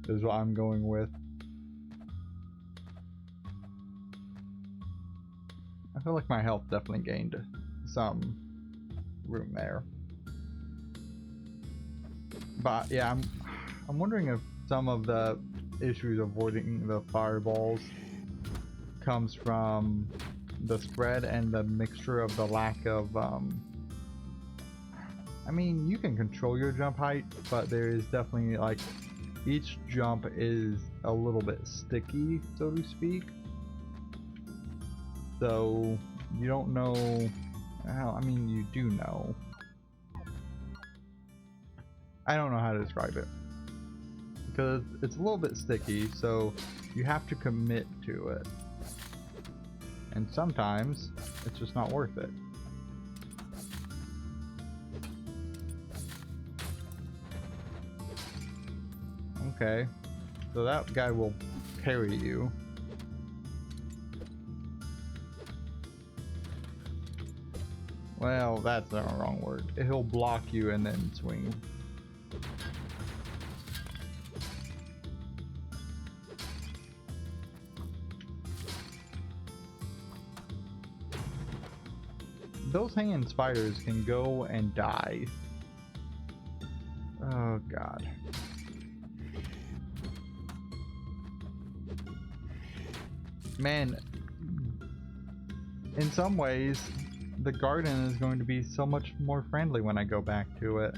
is what I'm going with. I feel like my health definitely gained some room there. But yeah, I'm wondering if some of the issues avoiding the fireballs comes from the spread and the mixture of the lack of I mean, you can control your jump height, but there is definitely like each jump is a little bit sticky, so to speak. So you don't know how, I mean, you do know. I don't know how to describe it because it's a little bit sticky, so you have to commit to it. And sometimes it's just not worth it. Okay, so that guy will carry you. Well, that's the wrong word. He'll block you and then swing. Those hanging spiders can go and die. Oh god. Man, in some ways, the garden is going to be so much more friendly when I go back to it.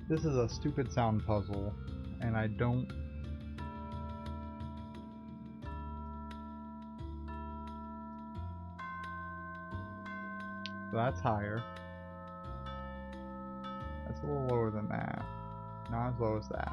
This is a stupid sound puzzle, and I don't... So that's higher. That's a little lower than that. Not as low as that.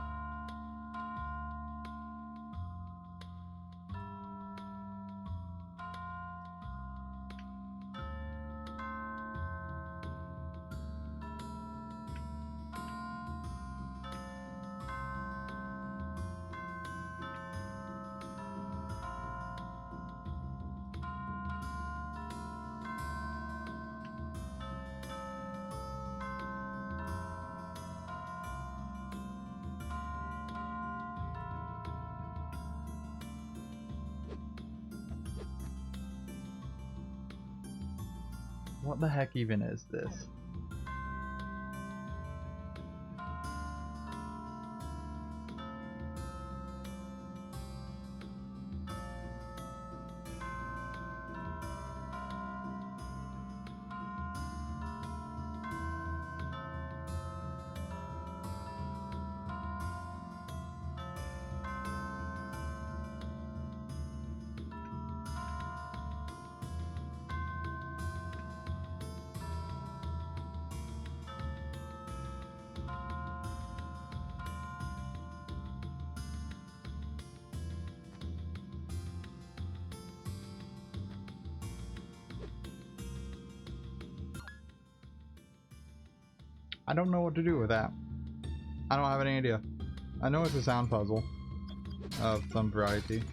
What the heck even is this? I don't know what to do with that. I don't have any idea. I know it's a sound puzzle of some variety,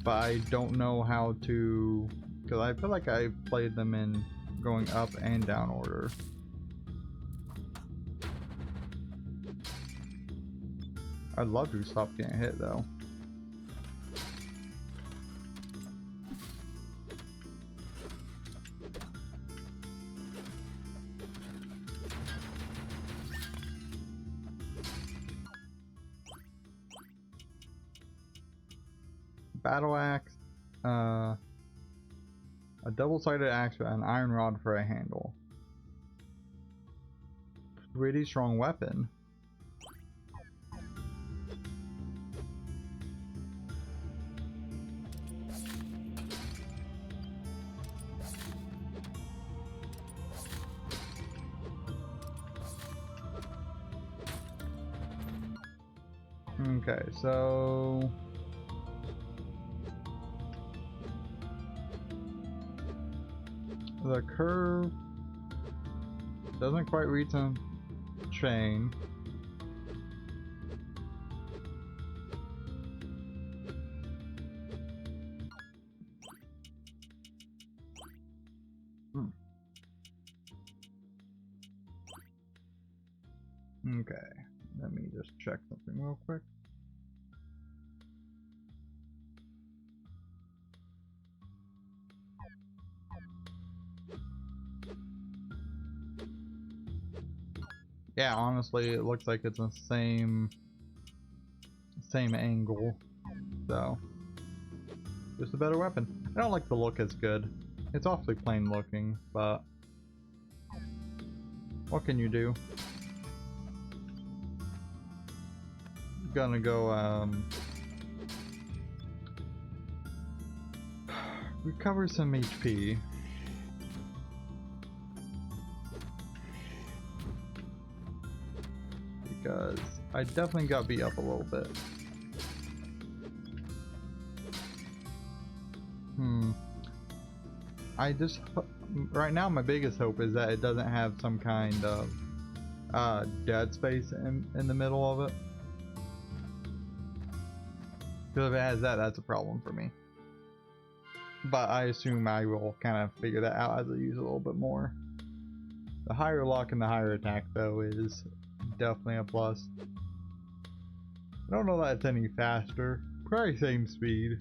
but I don't know how to, because I feel like I played them in going up and down order. I'd love to stop getting hit though. battle axe, a double-sided axe with an iron rod for a handle. Pretty strong weapon. Okay, so the curve doesn't quite reach a chain. Okay, let me just check something real quick. Yeah, honestly, it looks like it's the same angle, so just a better weapon. I don't like the look as good. It's awfully plain looking, but what can you do? Gonna go recover some HP. Because I definitely got beat up a little bit. I just, right now my biggest hope is that it doesn't have some kind of dead space in the middle of it. Because if it has that, that's a problem for me. But I assume I will kind of figure that out as I use it a little bit more. The higher luck and the higher attack though is definitely a plus. I don't know that it's any faster. Probably same speed.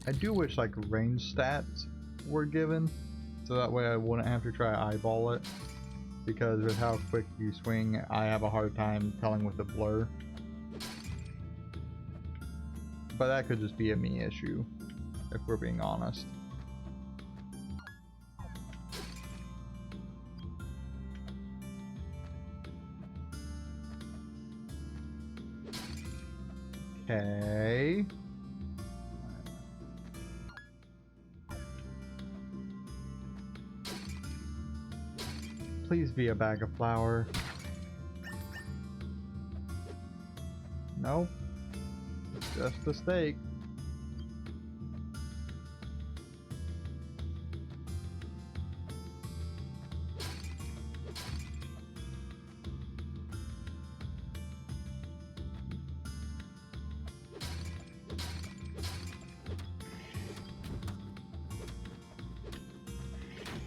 I do wish like range stats were given, so that way I wouldn't have to try to eyeball it. Because with how quick you swing, I have a hard time telling with the blur. But that could just be a me issue, if we're being honest. Okay. Please be a bag of flour. Nope. Just a steak.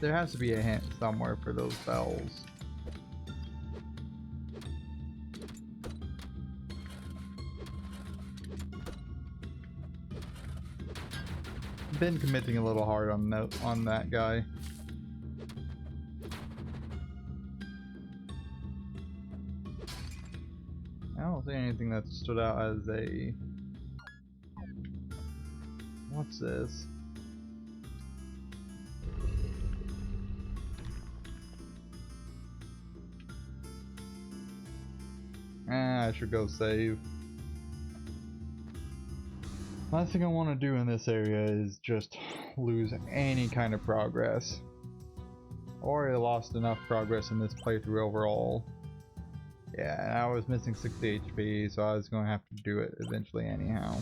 There has to be a hint somewhere for those bells. Been committing a little hard on that guy. I don't see anything that stood out as a... What's this? I should go save. Last thing I want to do in this area is just lose any kind of progress. Already lost enough progress in this playthrough overall. Yeah, and I was missing 60 HP, so I was going to have to do it eventually anyhow.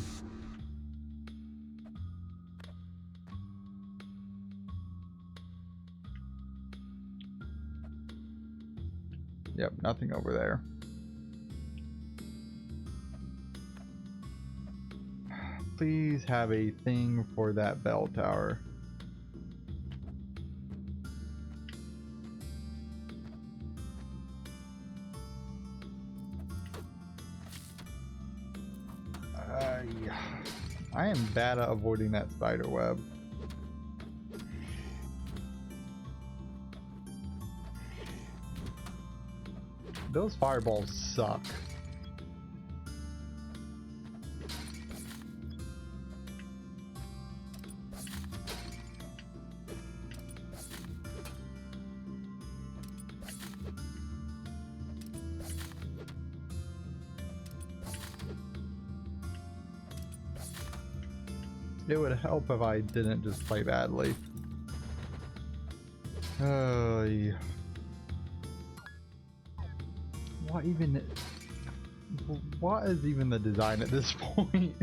Yep, nothing over there. Please have a thing for that bell tower. Yeah. I am bad at avoiding that spider web. Those fireballs suck. It would help if I didn't just play badly. Yeah. What is even the design at this point?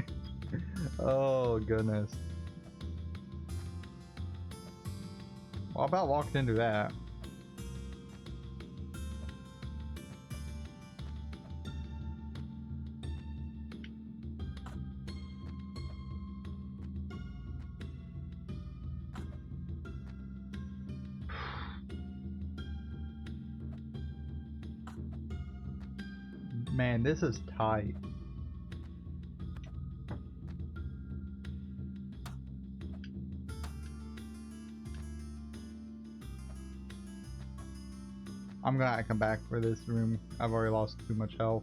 Oh goodness. Well, I about walked into that. Man, this is tight. I'm gonna come back for this room. I've already lost too much health.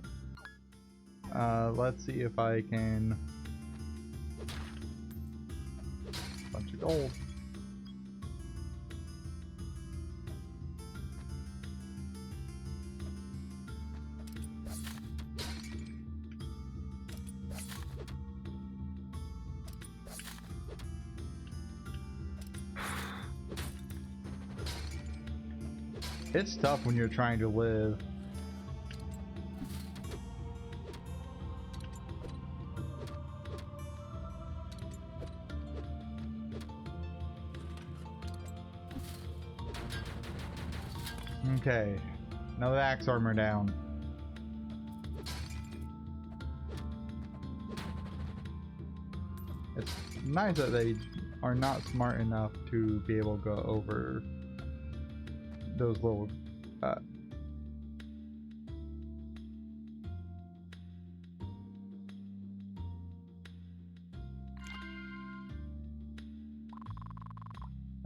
Let's see if I can... Bunch of gold. It's tough when you're trying to live. Okay, another axe armor down. It's nice that they are not smart enough to be able to go over those little a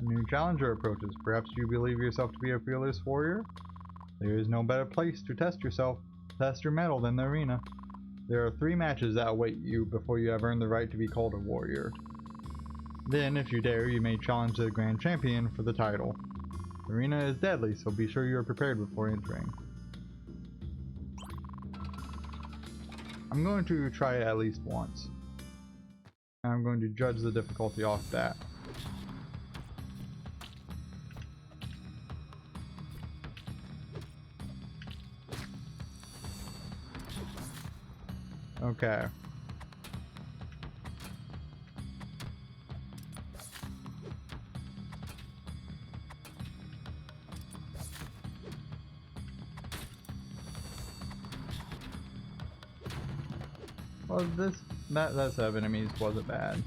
new challenger approaches. Perhaps you believe yourself to be a fearless warrior? There is no better place to test yourself, test your mettle than the arena. There are 3 matches that await you before you have earned the right to be called a warrior. Then, if you dare, you may challenge the grand champion for the title. The arena is deadly, so be sure you are prepared before entering. I'm going to try it at least once. And I'm going to judge the difficulty off that. Okay. Well, that set of enemies wasn't bad.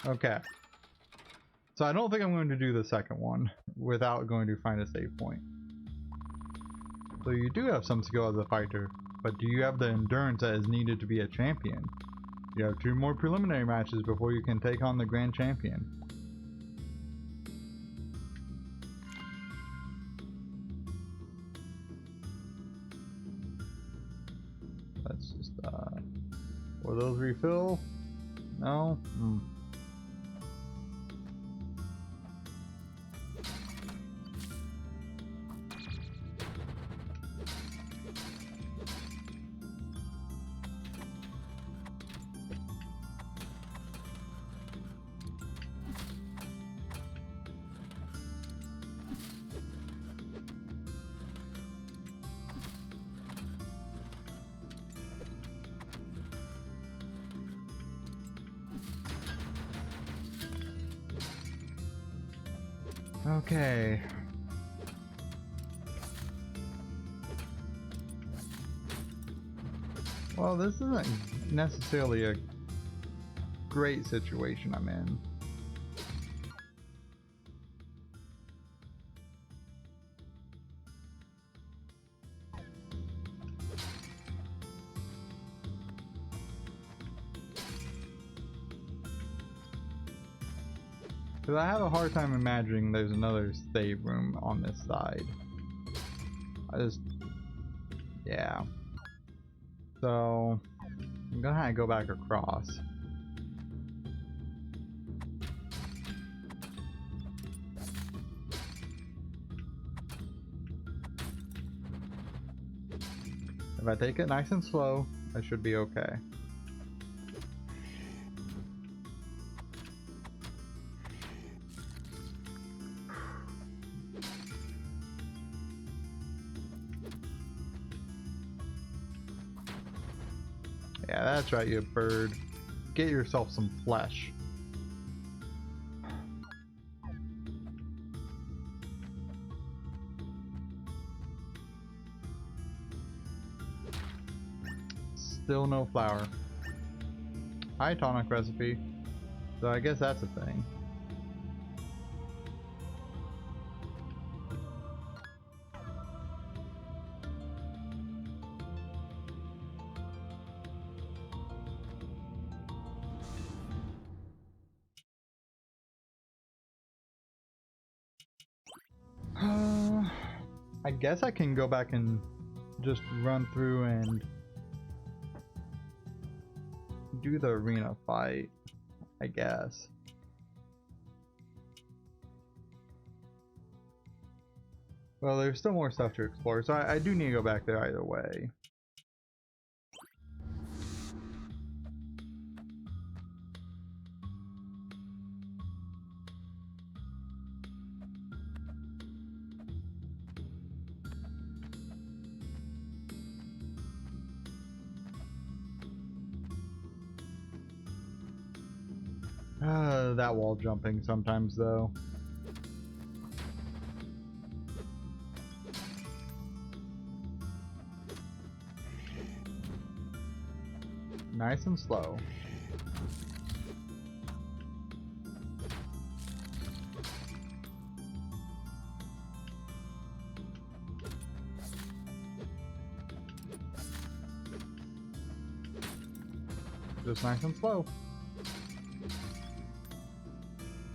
Okay. So I don't think I'm going to do the second one without going to find a save point. So you do have some skill as a fighter, but do you have the endurance that is needed to be a champion? You have 2 more preliminary matches before you can take on the grand champion. Let's just, will those refill? No? Okay. Well, this isn't necessarily a great situation I'm in. Because I have a hard time imagining there's another save room on this side. Yeah. So, I'm gonna have to go back across. If I take it nice and slow, I should be okay. Yeah, that's right, you bird. Get yourself some flesh. Still no flour. High tonic recipe. So I guess that's a thing. I guess I can go back and just run through and do the arena fight, I guess. Well, there's still more stuff to explore, so I do need to go back there either way. That wall jumping sometimes, though. Nice and slow. Just nice and slow.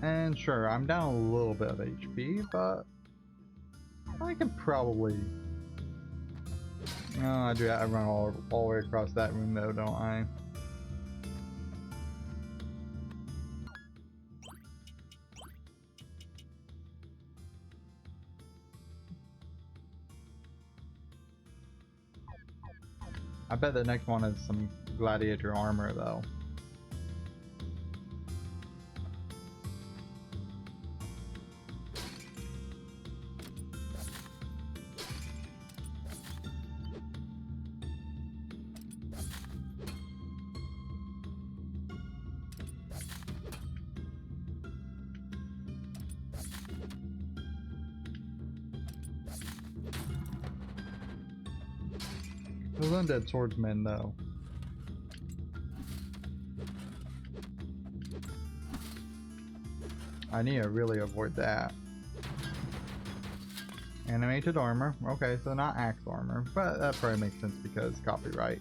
And sure, I'm down a little bit of HP, but I can probably... No, I do. I run all the way across that room though, don't I? I bet the next one is some gladiator armor though. Those undead swordsmen though. I need to really avoid that. Animated armor. Okay, so not axe armor, but that probably makes sense because copyright.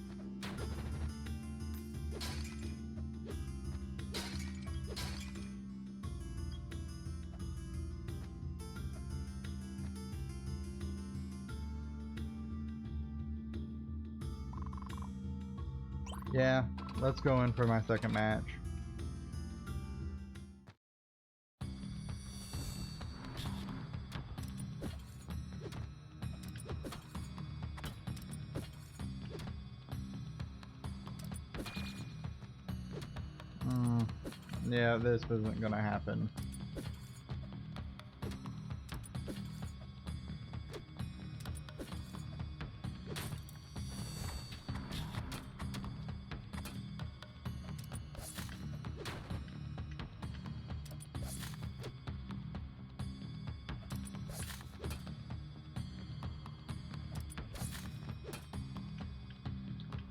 Yeah, let's go in for my second match. Yeah, this isn't gonna happen.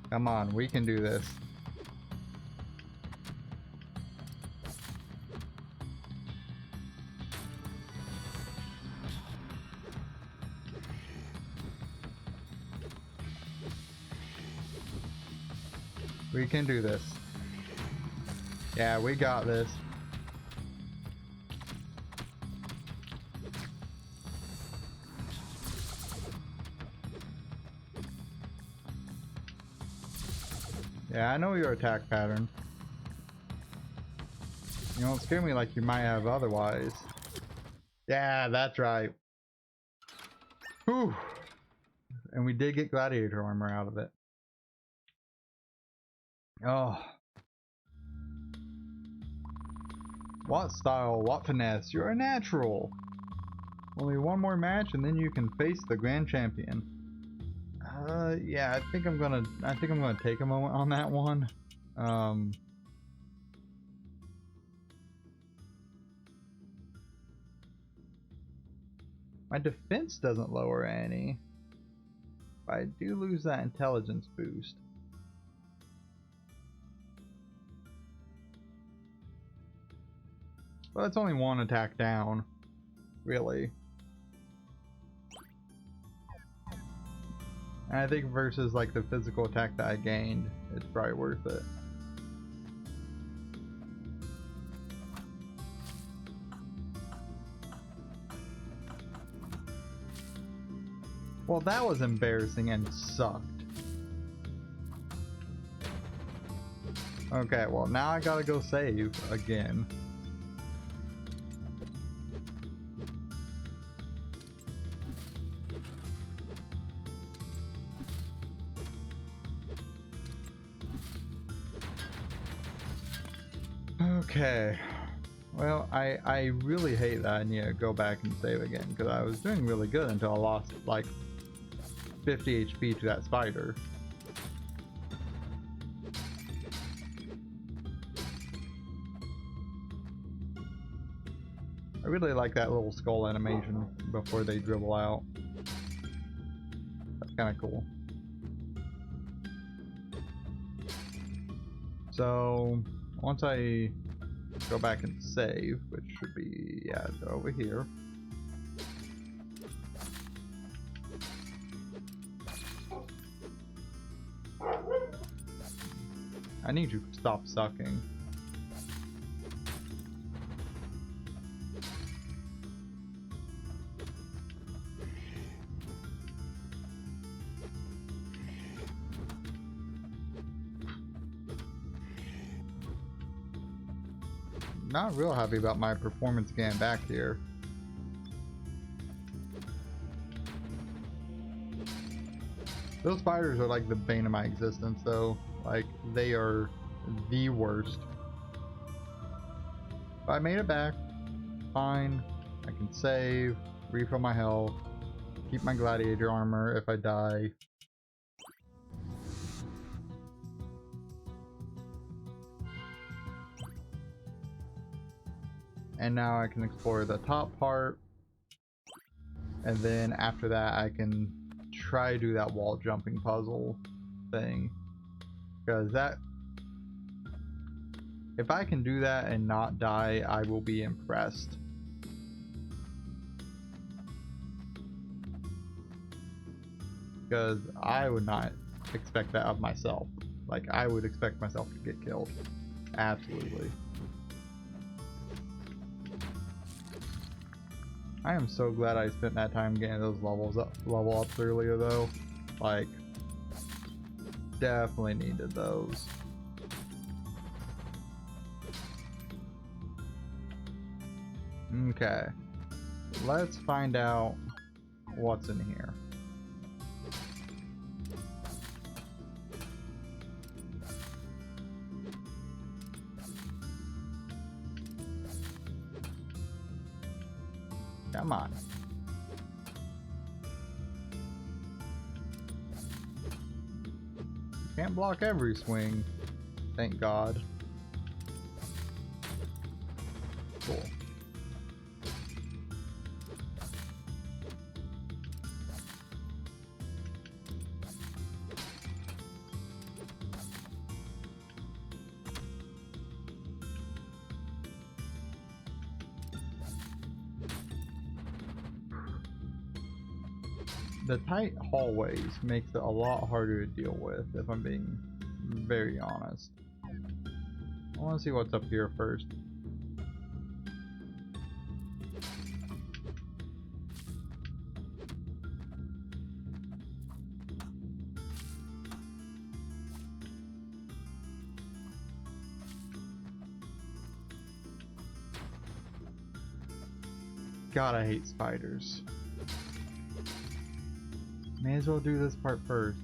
Come on, we can do this. We can do this. Yeah, we got this. Yeah, I know your attack pattern. You don't scare me like you might have otherwise. Yeah, that's right. Whew. And we did get gladiator armor out of it. Oh. What style, what finesse, you're a natural. Only one more match and then you can face the grand champion. Yeah, I think I'm gonna take a moment on that one. My defense doesn't lower any. But I do lose that intelligence boost. Well, it's only one attack down, really. And I think versus like the physical attack that I gained, it's probably worth it. Well, that was embarrassing and sucked. Okay, well now I gotta go save again. Okay. Well, I really hate that I need to go back and save again, because I was doing really good until I lost like 50 HP to that spider. I really like that little skull animation before they dribble out. That's kind of cool. So once I go back and save, which should be, yeah, over here. I need you to stop sucking. Not real happy about my performance getting back here. Those spiders are like the bane of my existence though. Like, they are the worst. But I made it back. Fine. I can save, refill my health, keep my gladiator armor if I die. And now I can explore the top part. And then after that I can try to do that wall jumping puzzle thing. Because that, if I can do that and not die, I will be impressed. Because I would not expect that of myself. Like, I would expect myself to get killed. Absolutely. I am so glad I spent that time getting those level ups earlier though. Like, definitely needed those. Okay. Let's find out what's in here. Come on. You can't block every swing, thank God. Cool. The tight hallways makes it a lot harder to deal with, if I'm being very honest. I want to see what's up here first. God, I hate spiders. May as well do this part first.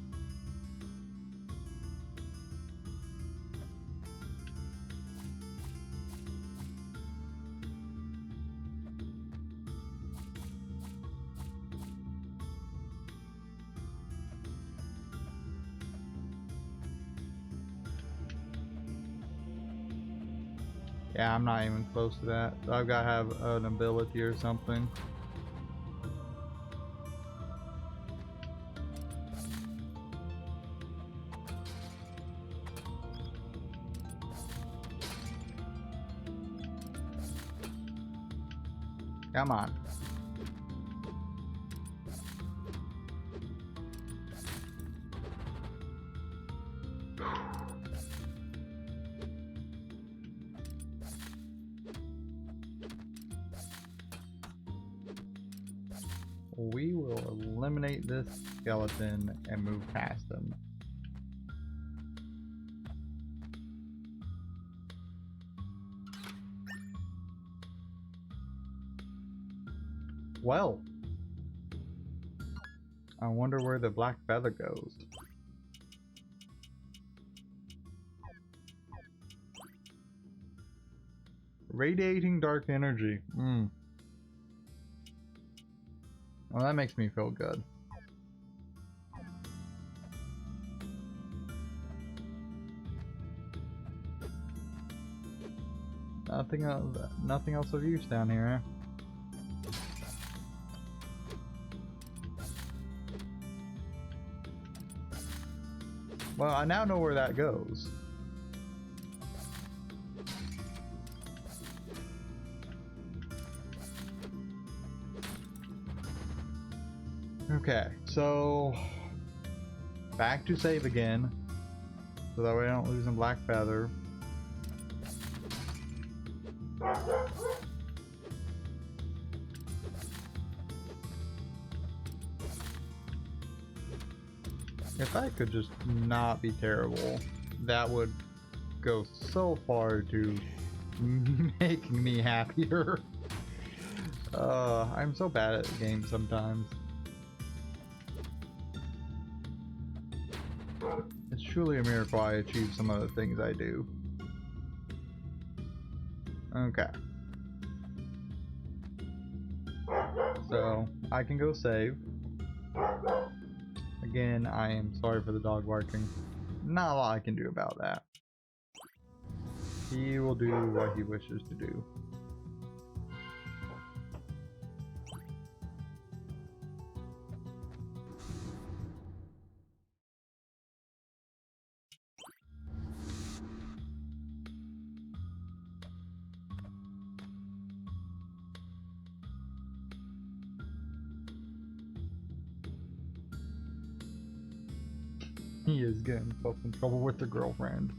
Yeah, I'm not even close to that. I've got to have an ability or something. Come on. We will eliminate this skeleton and move past him. Well, I wonder where the black feather goes. Radiating dark energy. Well, that makes me feel good. Nothing else of use down here, eh? Well, I now know where that goes. Okay, so back to save again, so that way I don't lose in black feather. If I could just not be terrible, that would go so far to making me happier. I'm so bad at the game sometimes. It's truly a miracle I achieve some of the things I do. Okay. So, I can go save. Again, I am sorry for the dog barking. Not a lot I can do about that. He will do what he wishes to do. He is getting himself in trouble with the girlfriend.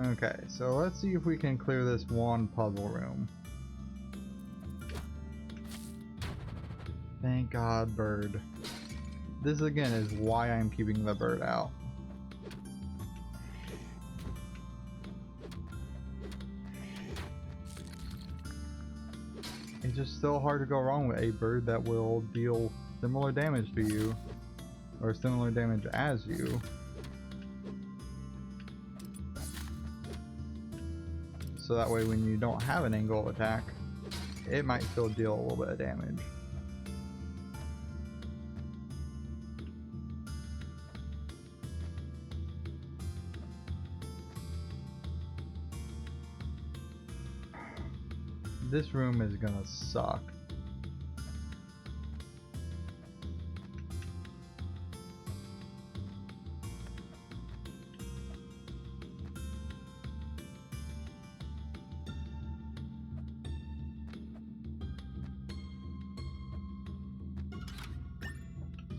Okay, so let's see if we can clear this one puzzle room. Thank God, bird. This again is why I'm keeping the bird out. It's just so hard to go wrong with a bird that will deal similar damage to you, or similar damage as you. So that way when you don't have an angle of attack, it might still deal a little bit of damage. This room is gonna suck.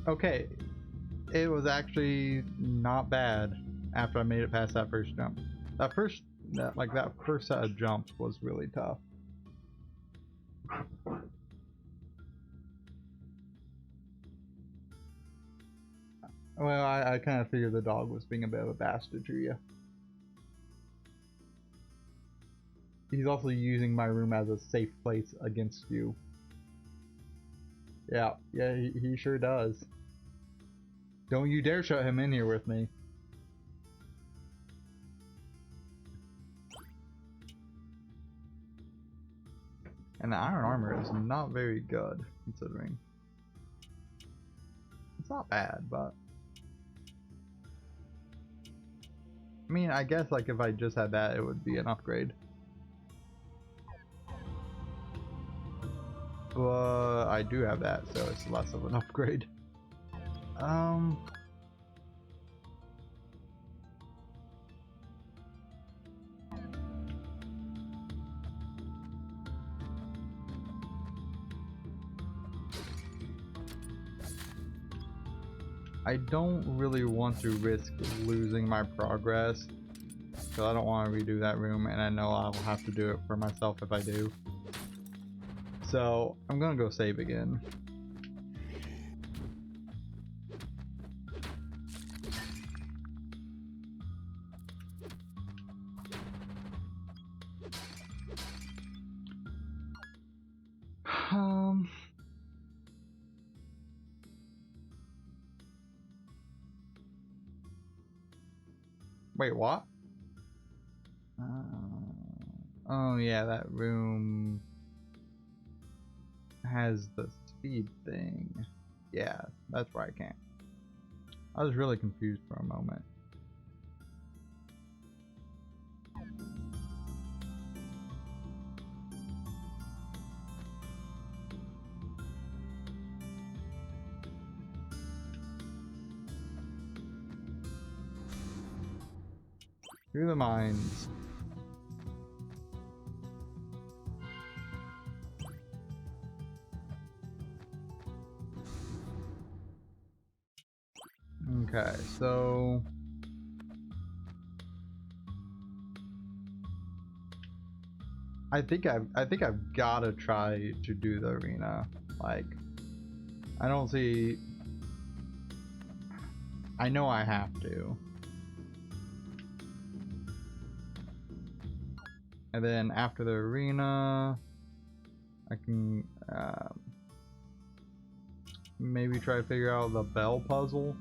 Okay, it was actually not bad after I made it past that first jump. That first set of jumps was really tough. Well, I kind of figured the dog was being a bit of a bastard to you. He's also using my room as a safe place against you. Yeah, he sure does. Don't you dare shut him in here with me. And the iron armor is not very good, considering. It's not bad, but... I mean, I guess like if I just had that, it would be an upgrade. But I do have that, so it's less of an upgrade. I don't really want to risk losing my progress, because I don't want to redo that room, and I know I'll have to do it for myself if I do. So I'm gonna go save again. Wait, what? Oh yeah, that room has the speed thing. Yeah, that's why I can't. I was really confused for a moment. Through the mines. Okay, so I think I've gotta try to do the arena. Like, I don't see. I know I have to. And then after the arena, I can maybe try to figure out the bell puzzle.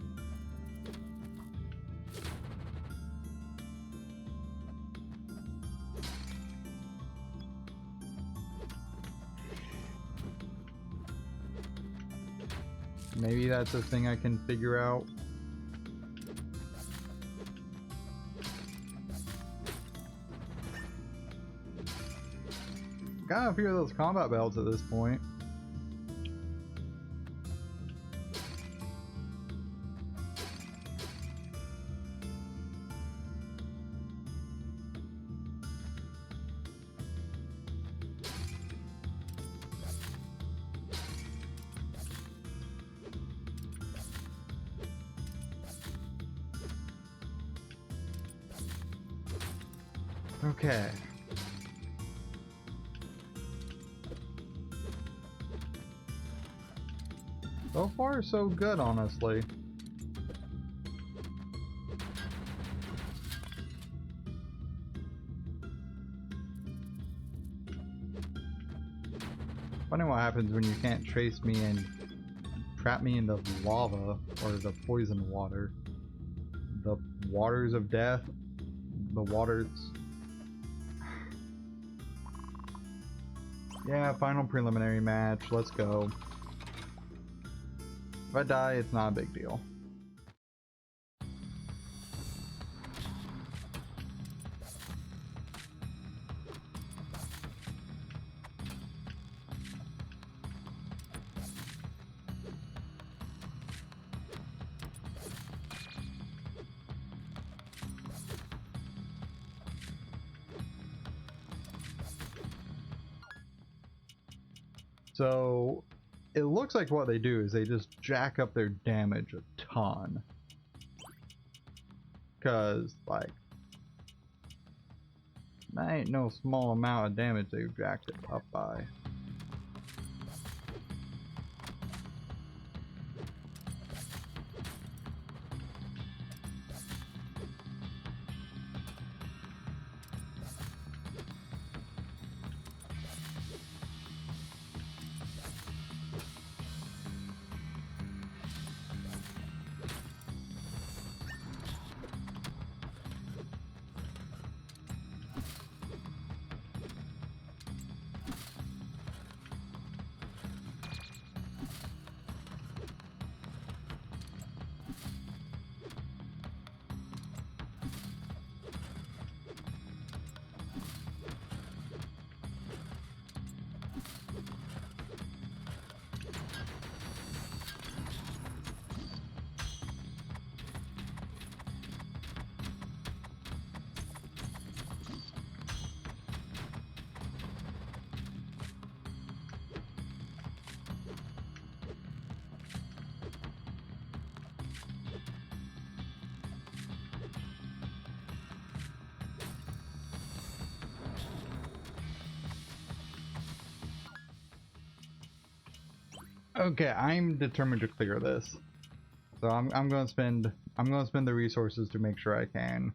Maybe that's a thing I can figure out. Got a few of those combat belts at this point. Okay. So far, so good, honestly. Funny what happens when you can't trace me and trap me in the lava or the poison water. The waters of death. The waters. Yeah, final preliminary match. Let's go. If I die, it's not a big deal. So it looks like what they do is they just jack up their damage a ton. Cause like that ain't no small amount of damage they've jacked it up by. Okay, I'm determined to clear this. So I'm gonna spend the resources to make sure I can.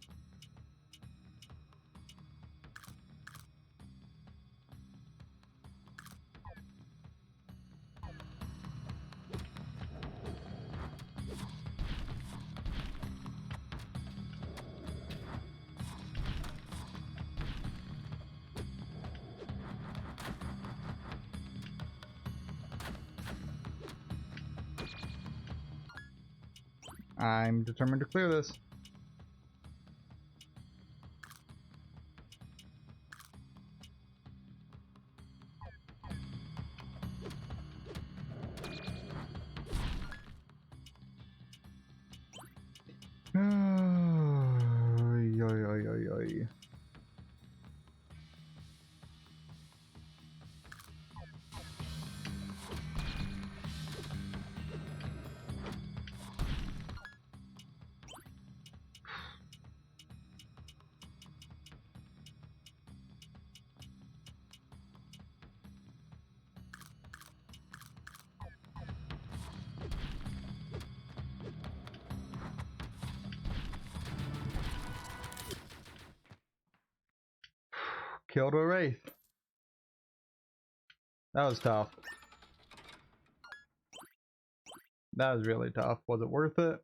I'm determined to clear this. Oy, oy, oy, oy, oy. Killed a wraith. That was tough. That was really tough. Was it worth it?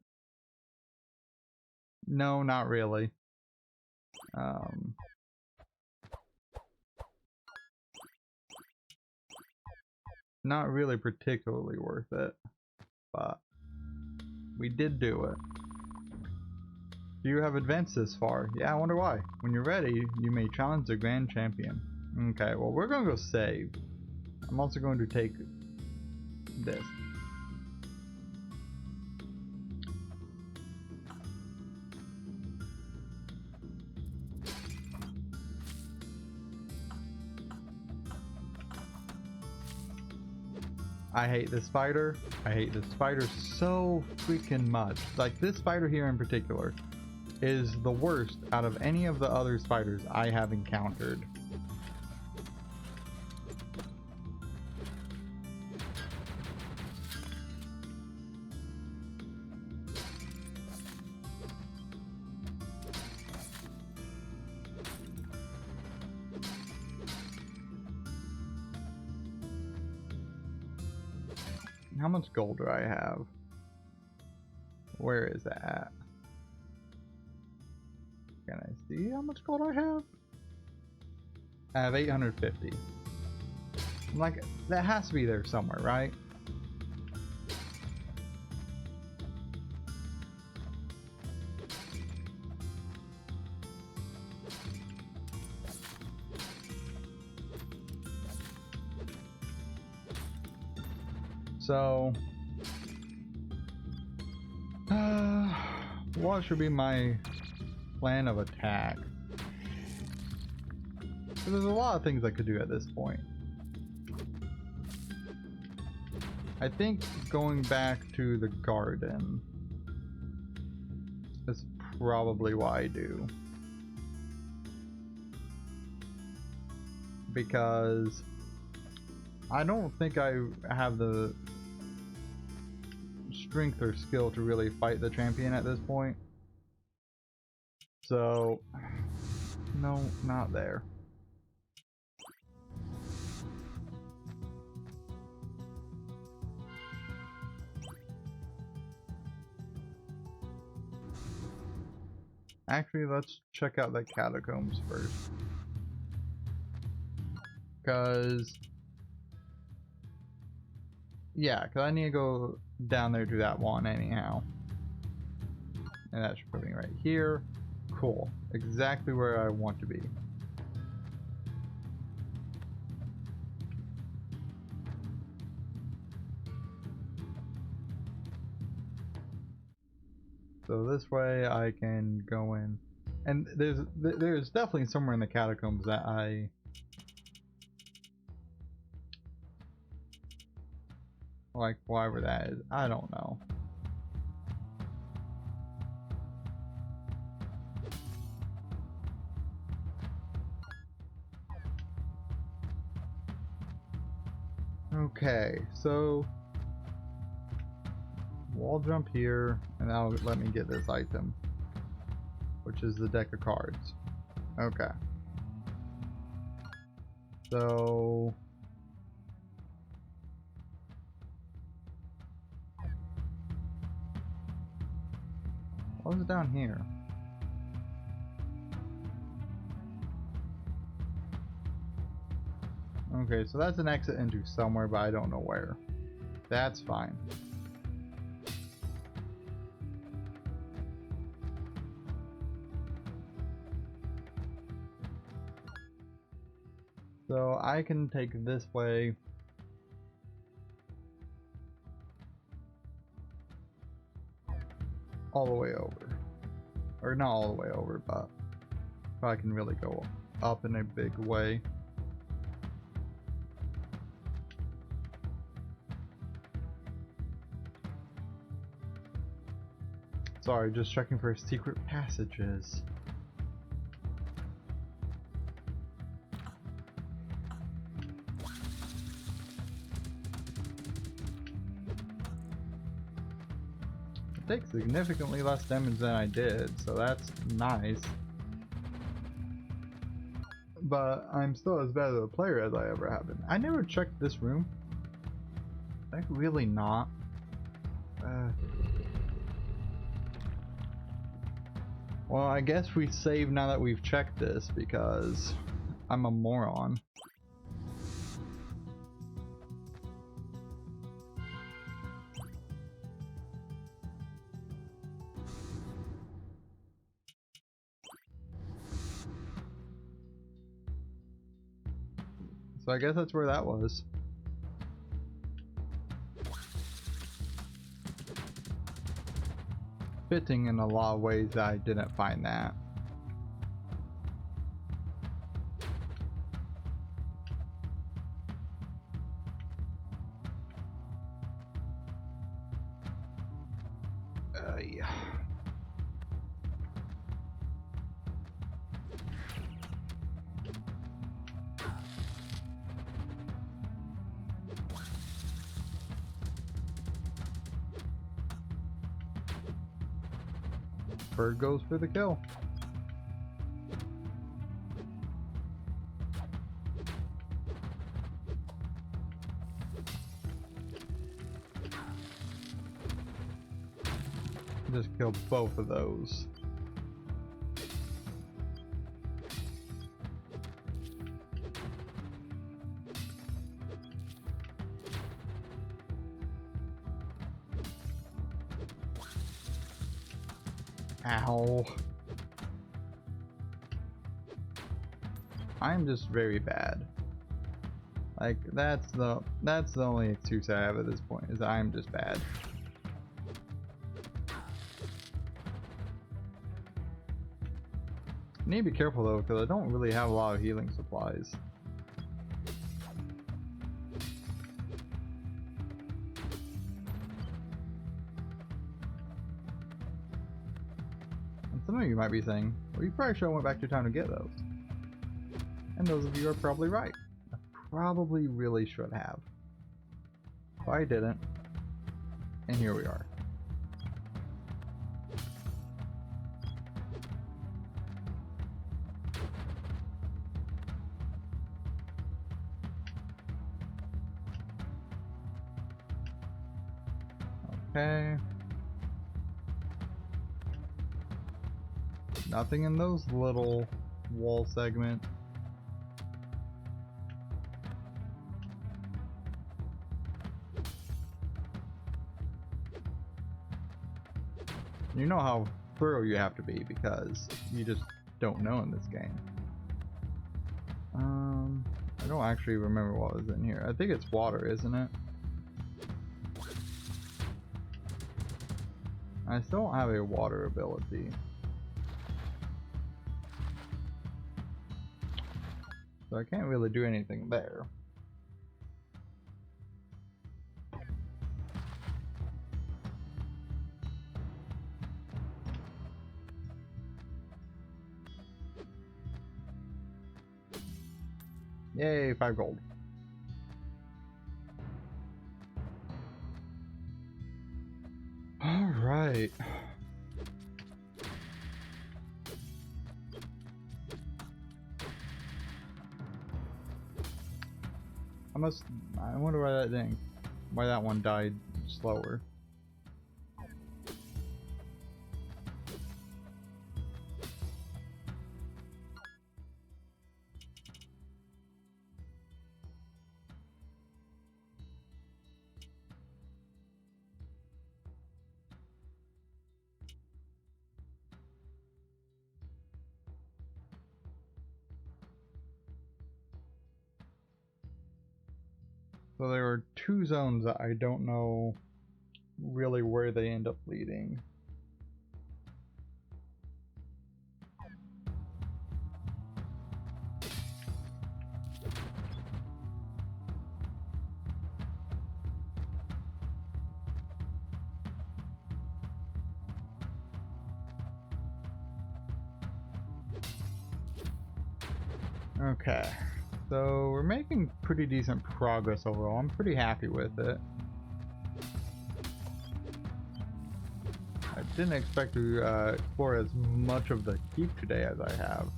No, not really. Not really particularly worth it, but we did do it. You have advanced this far. Yeah, I wonder why. When you're ready, you may challenge the Grand Champion. Okay, well, we're gonna go save. I'm also going to take this. I hate this spider. I hate this spider so freaking much. Like, this spider here in particular is the worst out of any of the other spiders I have encountered. How much gold do I have? Where is that at? Can I see how much gold I have? I have 850. I'm like, that has to be there somewhere, right? So, what should be my plan of attack? So there's a lot of things I could do at this point. I think going back to the garden is probably what I do. Because I don't think I have the strength or skill to really fight the champion at this point. So, no, not there. Actually, let's check out the catacombs first. Because, yeah, because I need to go down there to that one anyhow. And that should put me right here. Cool. Exactly where I want to be. So this way I can go in. And there's definitely somewhere in the catacombs that I like, whatever that is. I don't know. Okay, so wall jump here, and that'll let me get this item, which is the deck of cards. Okay. So what was down here? Okay, so that's an exit into somewhere, but I don't know where. That's fine. So I can take this way. All the way over. Or not all the way over, but if I can really go up in a big way. Sorry, just checking for secret passages. It takes significantly less damage than I did, so that's nice. But I'm still as bad of a player as I ever have been. I never checked this room. Like, really not. Well, I guess we save now that we've checked this because I'm a moron. So I guess that's where that was. Fitting in a lot of ways that I didn't find that. Yeah. Bird goes for the kill. Just kill both of those. Ow. I'm just very bad. Like, that's the only excuse I have at this point, is I'm just bad. I need to be careful though, because I don't really have a lot of healing supplies. And some of you might be saying, well, you probably should have went back to town to get those. And those of you are probably right. I probably really should have. But I didn't. And here we are. Okay. Nothing in those little wall segments. You know how thorough you have to be because you just don't know in this game. I don't actually remember what was in here. I think it's water, isn't it? I still don't have a water ability. So I can't really do anything there. Yay, 5 gold. wait. I wonder why that one died slower. So there are two zones that I don't know really where they end up leading. Okay, so we're making pretty decent progress overall. I'm pretty happy with it. I didn't expect to explore as much of the keep today as I have.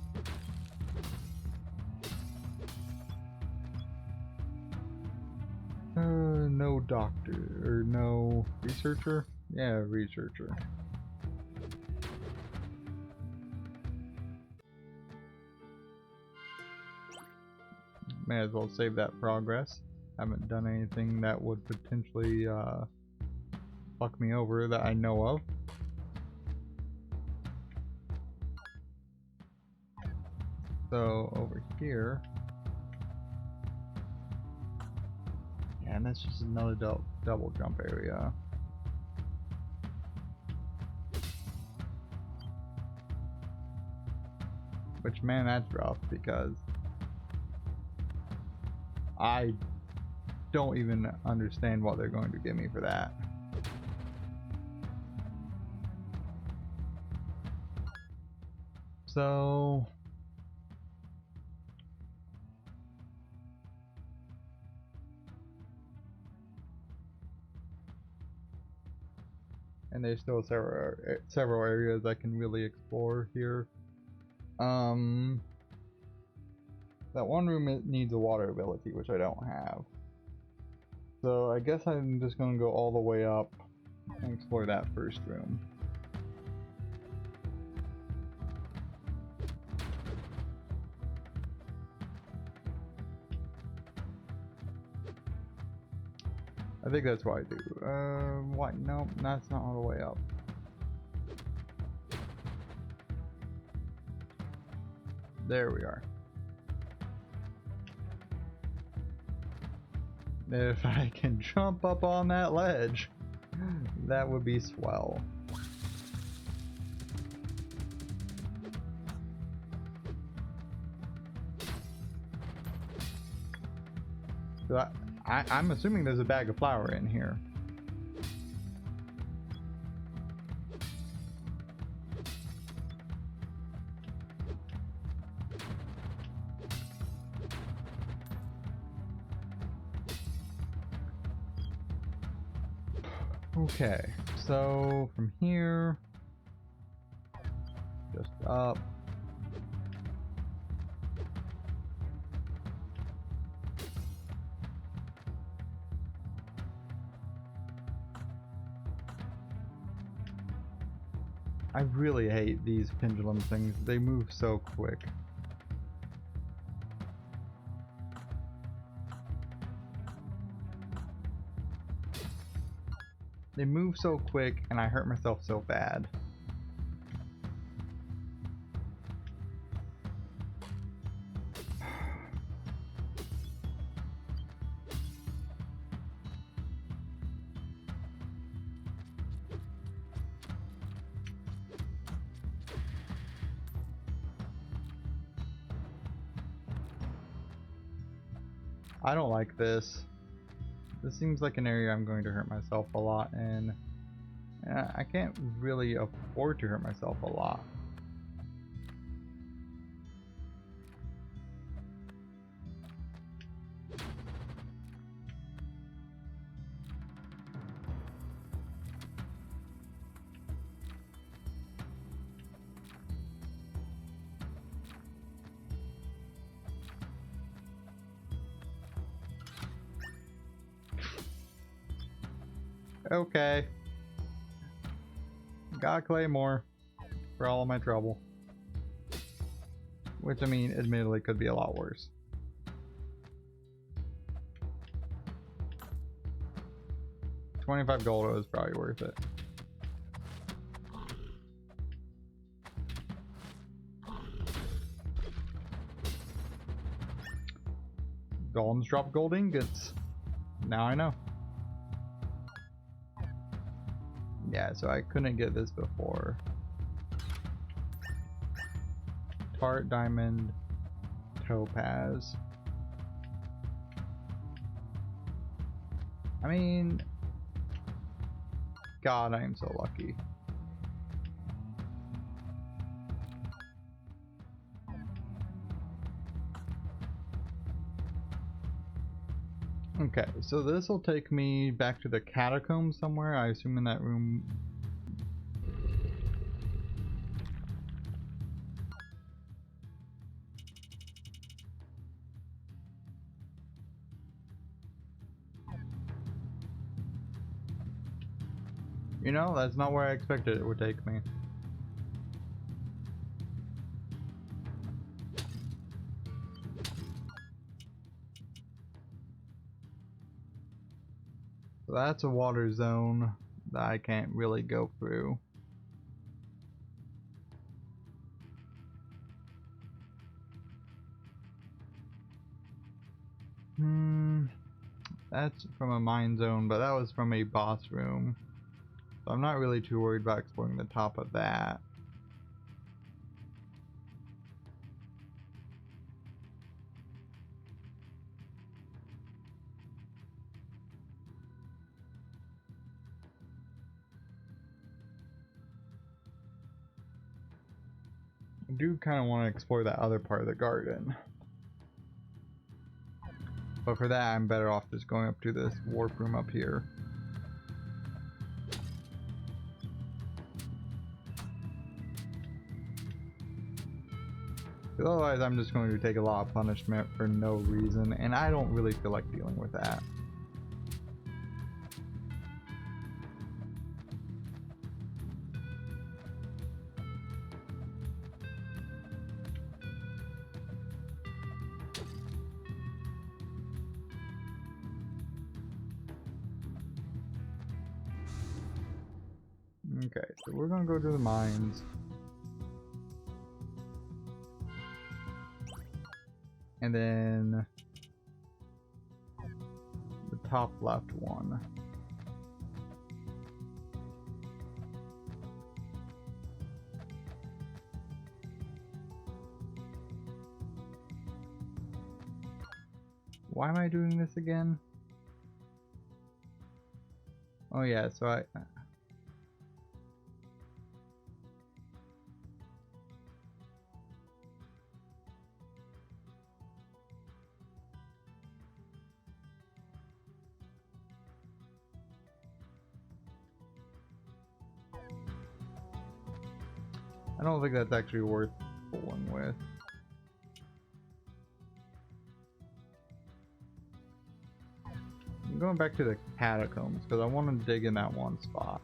No doctor, or no researcher? Yeah, researcher. May as well save that progress. Haven't done anything that would potentially fuck me over that I know of. So over here, yeah, and that's just another double jump area. Which, man, that's rough because I don't even understand what they're going to give me for that. So and there's still several areas I can really explore here. That one room needs a water ability, which I don't have. So I guess I'm just gonna go all the way up and explore that first room. I think that's what I do. What? Nope, that's not all the way up. There we are. If I can jump up on that ledge, that would be swell. So I'm assuming there's a bag of flour in here. Okay, so from here, just up. I really hate these pendulum things. They move so quick. They move so quick and I hurt myself so bad. I don't like this. This seems like an area I'm going to hurt myself a lot in. I can't really afford to hurt myself a lot. Okay. Got Claymore for all of my trouble. Which, I mean, admittedly could be a lot worse. $25 gold is probably worth it. Golems drop gold ingots. Now I know. Yeah, so I couldn't get this before. Tart, diamond, topaz. I mean, God, I am so lucky. Okay, so this will take me back to the catacombs somewhere. I assume in that room. You know, that's not where I expected it would take me. So that's a water zone that I can't really go through. That's from a mine zone, but that was from a boss room. So I'm not really too worried about exploring the top of that. I do kind of want to explore that other part of the garden. But for that, I'm better off just going up to this warp room up here. Because otherwise, I'm just going to take a lot of punishment for no reason, and I don't really feel like dealing with that. Okay, so we're gonna go to the mines. And then the top left one. Why am I doing this again? Oh yeah, so I don't think that's actually worth fooling with. I'm going back to the catacombs because I want to dig in that one spot.